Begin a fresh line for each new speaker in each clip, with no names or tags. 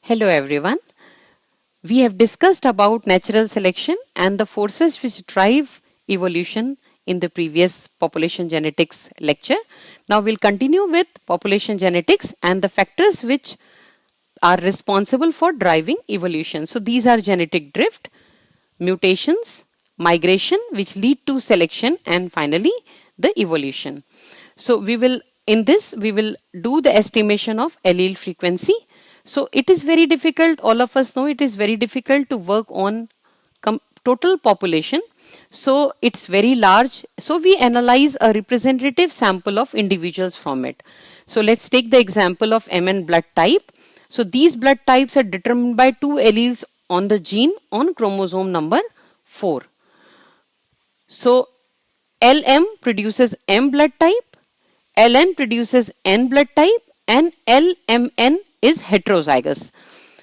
Hello everyone. We have discussed about natural selection and the forces which drive evolution in the previous population genetics lecture. Now we'll continue with population genetics and the factors which are responsible for driving evolution. So these are genetic drift, mutations, migration which lead to selection, and finally the evolution. So we will do the estimation of allele frequency. So it is very difficult, all of us know it is very difficult to work on total population. So it's very large. So we analyze a representative sample of individuals from it. So let's take the example of MN blood type. So these blood types are determined by two alleles on the gene on chromosome number 4. So LM produces M blood type, LN produces N blood type, and LMN is heterozygous.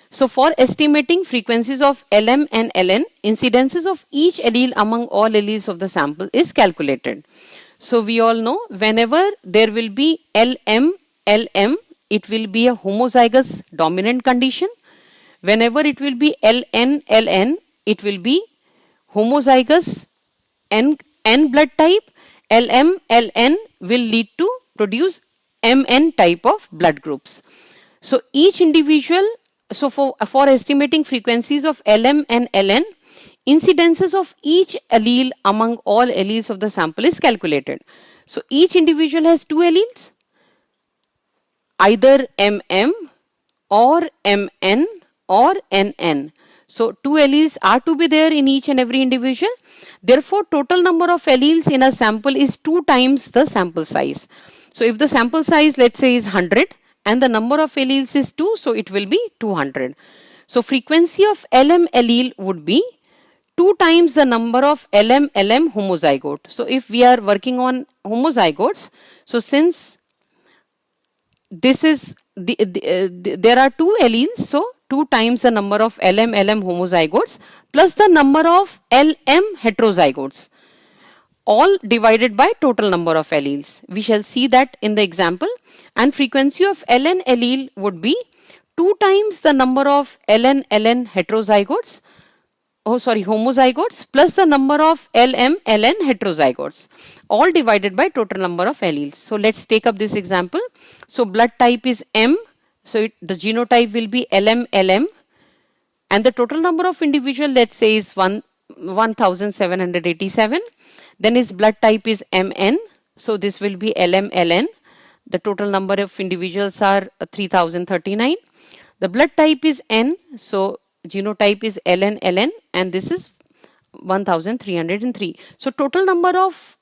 So for estimating frequencies of LM and LN, incidences of each allele among all alleles of the sample is calculated. So we all know whenever there will be LM, LM, it will be a homozygous dominant condition. Whenever it will be LN, LN, it will be homozygous N blood type. LM, LN will lead to produce MN type of blood groups. So each individual, so for estimating frequencies of LM and LN, incidences of each allele among all alleles of the sample is calculated. So each individual has two alleles, either MM or MN or NN. So two alleles are to be there in each and every individual. Therefore, total number of alleles in a sample is 2 times the sample size. So if the sample size, let's say, is 100 and the number of alleles is 2, so it will be 200. So frequency of LM allele would be 2 times the number of LM homozygote. So if we are working on homozygotes, so since this is there are two alleles, so 2 times the number of LM homozygotes plus the number of LM heterozygotes, all divided by total number of alleles. We shall see that in the example. And frequency of LN allele would be 2 times the number of LN heterozygotes, homozygotes plus the number of LM heterozygotes, all divided by total number of alleles. So let's take up this example. So blood type is M. So the genotype will be LM and the total number of individual, let's say, is 1787. Then his blood type is MN. So this will be LM The total number of individuals are 3039. The blood type is N. So genotype is LN and this is 1303. So total number of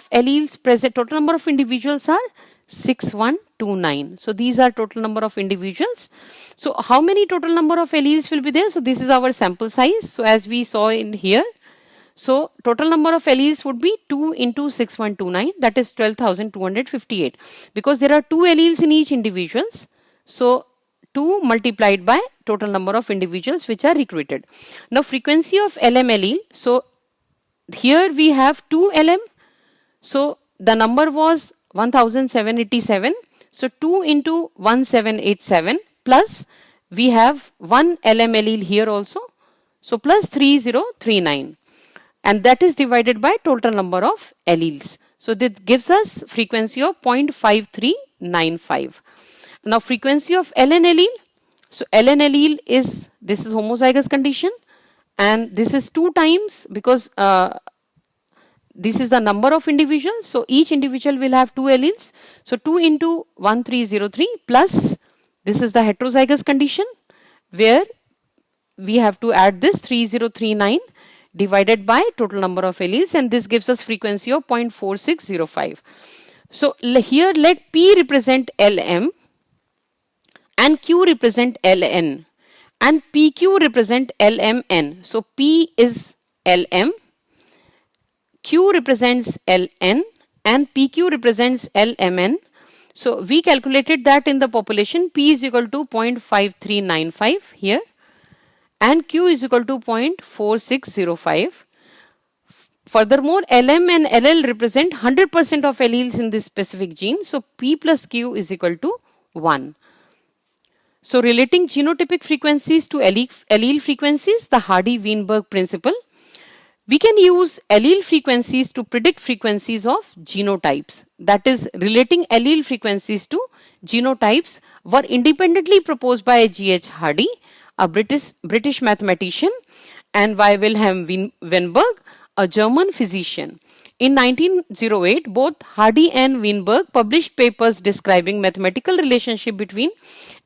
alleles present, total number of individuals are 6129. So these are total number of individuals. So how many total number of alleles will be there? So this is our sample size. So as we saw in here, so total number of alleles would be 2 into 6129, that is 12,258, because there are 2 alleles in each individuals. So 2 multiplied by total number of individuals which are recruited. Now frequency of LM allele. So here we have 2 LM. So the number was 1787. So 2 into 1787 plus we have 1 LM allele here also. So plus 3039. And that is divided by total number of alleles. So that gives us frequency of 0.5395. Now frequency of LN allele. So LN allele is, this is homozygous condition, and this is 2 times, because this is the number of individuals. So each individual will have 2 alleles. So 2 into 1303 plus this is the heterozygous condition, where we have to add this 3039 divided by total number of alleles, and this gives us frequency of 0.4605. So here let P represent LM and Q represent LN and PQ represent LMN. So P is LM, Q represents LN and PQ represents LMN. So we calculated that in the population P is equal to 0.5395 here and Q is equal to 0.4605. Furthermore, LM and LL represent 100% of alleles in this specific gene. So P plus Q is equal to 1. So relating genotypic frequencies to allele frequencies, the Hardy-Weinberg principle. We can use allele frequencies to predict frequencies of genotypes. That is, relating allele frequencies to genotypes were independently proposed by G.H. Hardy, a British mathematician, and by Wilhelm Weinberg, a German physician. In 1908, both Hardy and Weinberg published papers describing mathematical relationship between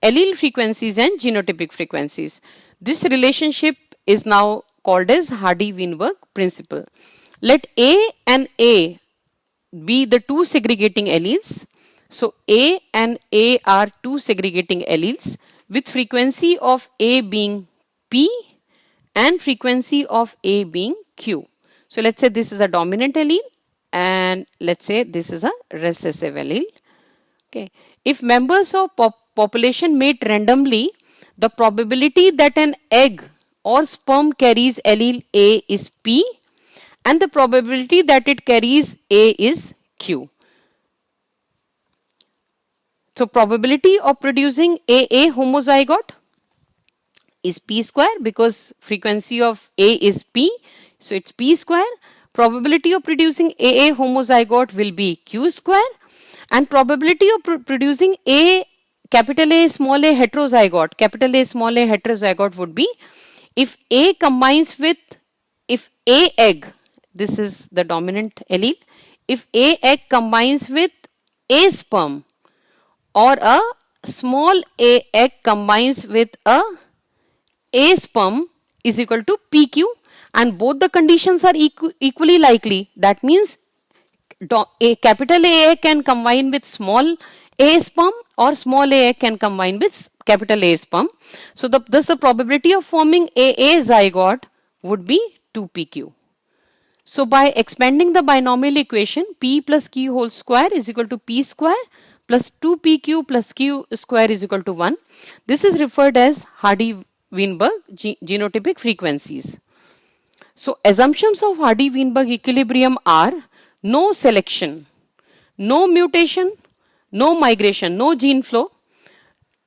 allele frequencies and genotypic frequencies. This relationship is now called as Hardy-Weinberg principle. Let A and A be the two segregating alleles. So A and A are two segregating alleles with frequency of A being P and frequency of A being Q. So let's say this is a dominant allele and let's say this is a recessive allele. Okay. If members of population mate randomly, the probability that an egg or sperm carries allele A is P and the probability that it carries A is Q. So probability of producing AA homozygote is P square because frequency of A is P. So it's P square. Probability of producing AA homozygote will be Q square. And probability of producing capital A small a heterozygote, capital A small a heterozygote would be if A combines with, if A egg, this is the dominant allele, if A egg combines with A sperm or a small a egg combines with a sperm is equal to PQ and both the conditions are equally likely. That means a capital A can combine with small a sperm or small a can combine with capital A sperm. So thus the probability of forming AA zygote would be 2PQ. So by expanding the binomial equation, P plus Q whole square is equal to P square plus 2PQ plus Q square is equal to 1. This is referred as Hardy-Weinberg genotypic frequencies. So assumptions of Hardy-Weinberg equilibrium are no selection, no mutation, no migration, no gene flow,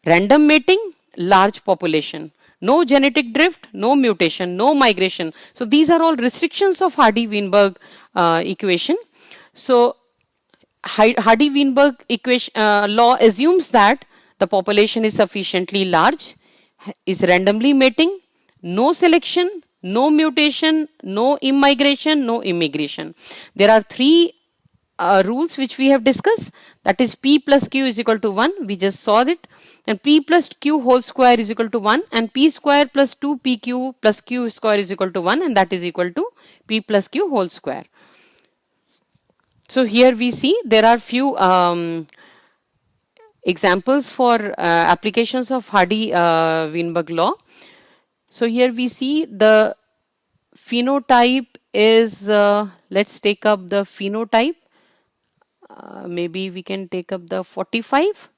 random mating, large population, no genetic drift, no mutation, no migration. So these are all restrictions of Hardy-Weinberg equation. So Hardy-Weinberg equation law assumes that the population is sufficiently large, is randomly mating, no selection, no mutation, no immigration, no immigration. There are three rules which we have discussed, that is P plus Q is equal to 1, we just saw it, and P plus Q whole square is equal to 1 and P square plus 2PQ plus Q square is equal to 1 and that is equal to P plus Q whole square. So here we see there are few examples for applications of Hardy-Weinberg law. So here we see the phenotype is, let's take up the phenotype. Maybe we can take up the 45.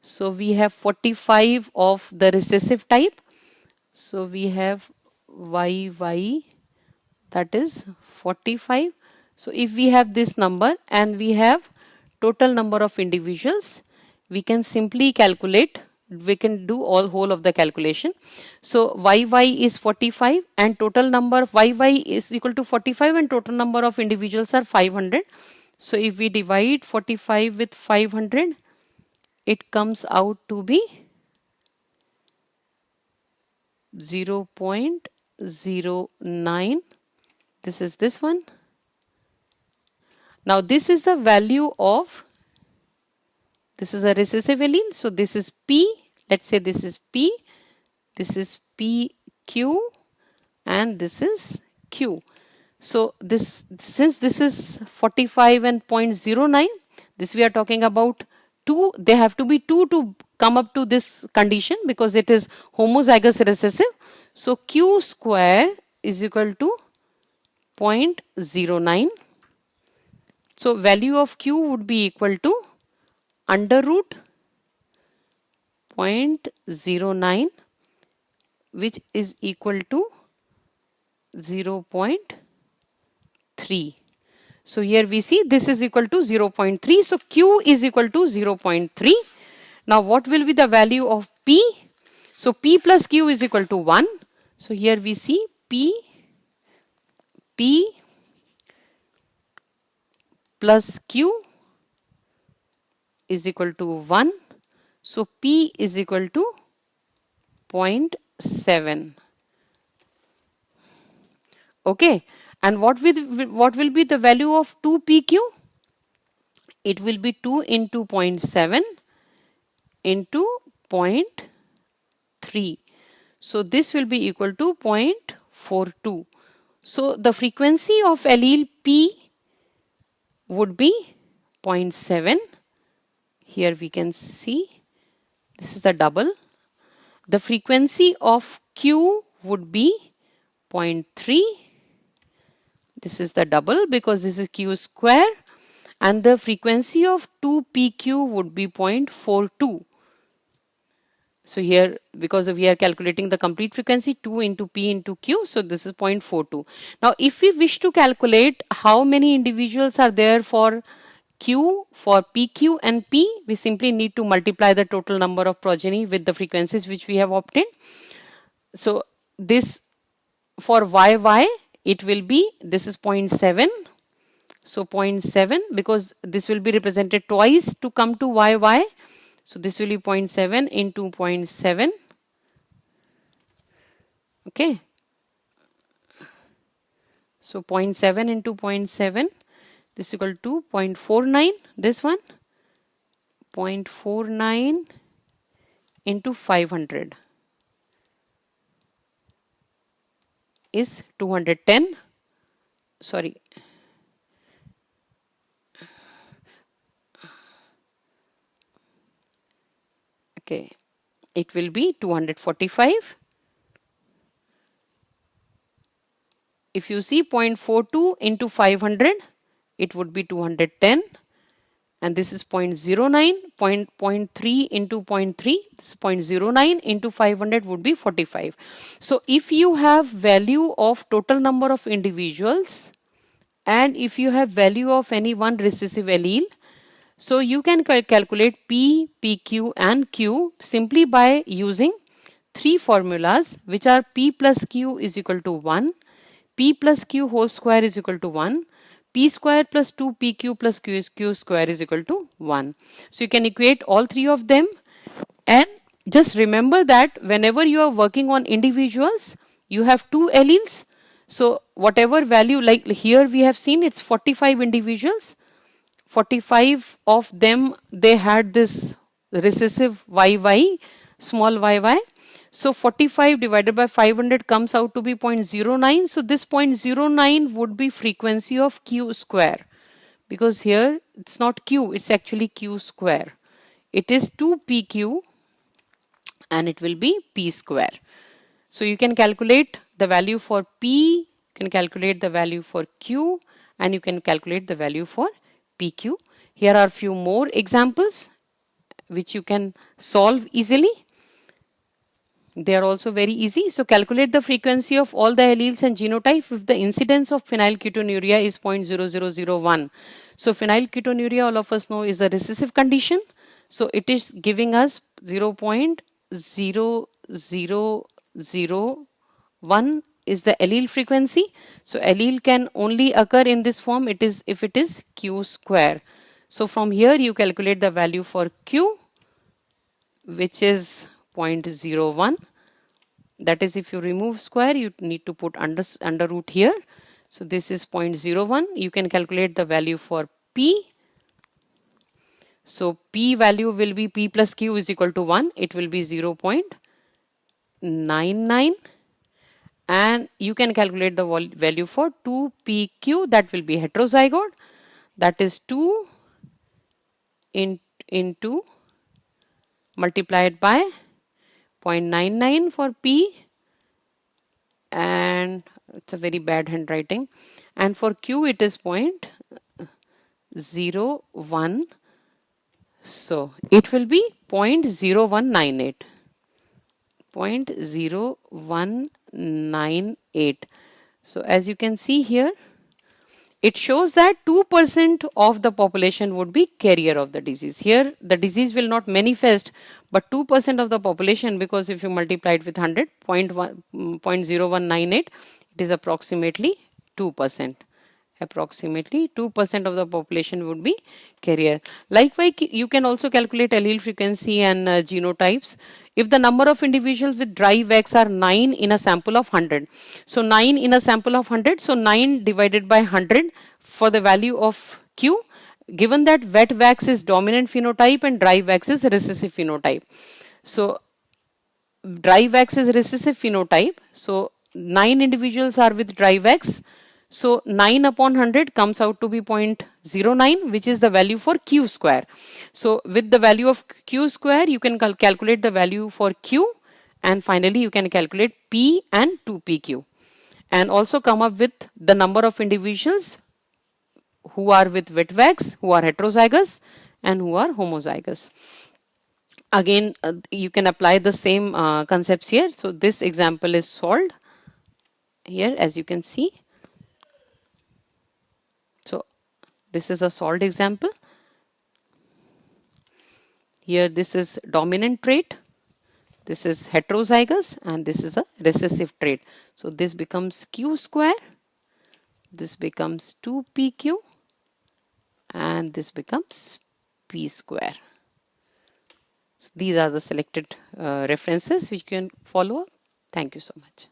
So we have 45 of the recessive type. So we have YY, that is 45. So if we have this number and we have total number of individuals, we can simply calculate, we can do whole of the calculation. So YY is 45 and total number of YY is equal to 45 and total number of individuals are 500. So if we divide 45 with 500, it comes out to be 0.09. This is this one. Now this is the value of, this is a recessive allele. So this is P, let's say this is P, this is PQ and this is Q. So this, since this is 45 and 0.09, this we are talking about 2, they have to be 2 to come up to this condition because it is homozygous recessive. So Q square is equal to 0.09. So value of Q would be equal to under root 0.09, which is equal to 0.3. So here we see this is equal to 0.3. So Q is equal to 0.3. Now what will be the value of P? So P plus Q is equal to 1. So here we see P plus Q is equal to 1. So P is equal to 0.7. Okay. And what will be the value of 2PQ? It will be 2 into 0.7 into 0.3. So this will be equal to 0.42. So the frequency of allele P would be 0.7. Here we can see this is the double. The frequency of Q would be 0.3. This is the double because this is Q square. And the frequency of 2PQ would be 0.42. So here, because we are calculating the complete frequency, 2 into P into Q, so this is 0.42. Now, if we wish to calculate how many individuals are there for Q, for PQ and P, we simply need to multiply the total number of progeny with the frequencies which we have obtained. So this for YY, it will be, this is 0.7. So 0.7, because this will be represented twice to come to YY. So this will be 0.7 into 0.7. Okay. So 0.7 into 0.7. This is equal to 0.49. This one. 0.49 into 500 is 210. Sorry. Okay. It will be 245. If you see 0.42 into 500, it would be 210. And this is 0.09, 0.3 into 0.3, this is 0.09 into 500 would be 45. So if you have value of total number of individuals and if you have value of any one recessive allele, so you can calculate P, PQ and Q simply by using three formulas which are P plus Q is equal to 1, P plus Q whole square is equal to 1, P square plus 2PQ plus Q square is equal to 1. So you can equate all three of them, and just remember that whenever you are working on individuals, you have two alleles. So whatever value, like here we have seen it's 45 individuals. 45 of them, they had this recessive YY, small YY. So 45 divided by 500 comes out to be 0.09. So this 0.09 would be frequency of Q square, because here it's not Q, it's actually Q square. It is 2PQ and it will be P square. So you can calculate the value for P, you can calculate the value for Q, and you can calculate the value for PQ. Here are a few more examples which you can solve easily. They are also very easy. So calculate the frequency of all the alleles and genotype if the incidence of phenylketonuria is 0.0001. So phenylketonuria, all of us know, is a recessive condition. So it is giving us 0.0001 is the allele frequency. So allele can only occur in this form if it is Q square. So from here you calculate the value for Q, which is 0.01. That is, if you remove square, you need to put under root here. So this is 0.01. You can calculate the value for P. So P value will be P plus Q is equal to 1. It will be 0.99. And you can calculate the value for 2PQ, that will be heterozygote. That is 2 into multiplied by 0.99 for P, and it's a very bad handwriting, and for Q it is 0.01. So it will be 0.0198. 0.0198. So as you can see here, it shows that 2% of the population would be carrier of the disease. Here, the disease will not manifest, but 2% of the population, because if you multiply it with 100, 0.0198, it is approximately 2%. Approximately 2% of the population would be carrier. Likewise, you can also calculate allele frequency and genotypes. If the number of individuals with dry wax are 9 in a sample of 100. So 9 in a sample of 100. So 9 divided by 100 for the value of Q. Given that wet wax is dominant phenotype and dry wax is recessive phenotype. So dry wax is recessive phenotype. So 9 individuals are with dry wax. So 9 upon 100 comes out to be 0.09, which is the value for Q square. So with the value of Q square, you can calculate the value for Q, and finally you can calculate P and 2PQ, and also come up with the number of individuals who are with wet wax, who are heterozygous, and who are homozygous. Again, you can apply the same concepts here. So this example is solved here, as you can see. So this is a solved example. Here this is dominant trait, this is heterozygous, and this is a recessive trait. So this becomes Q square, this becomes 2PQ, and this becomes P square. So these are the selected references which you can follow up. Thank you so much.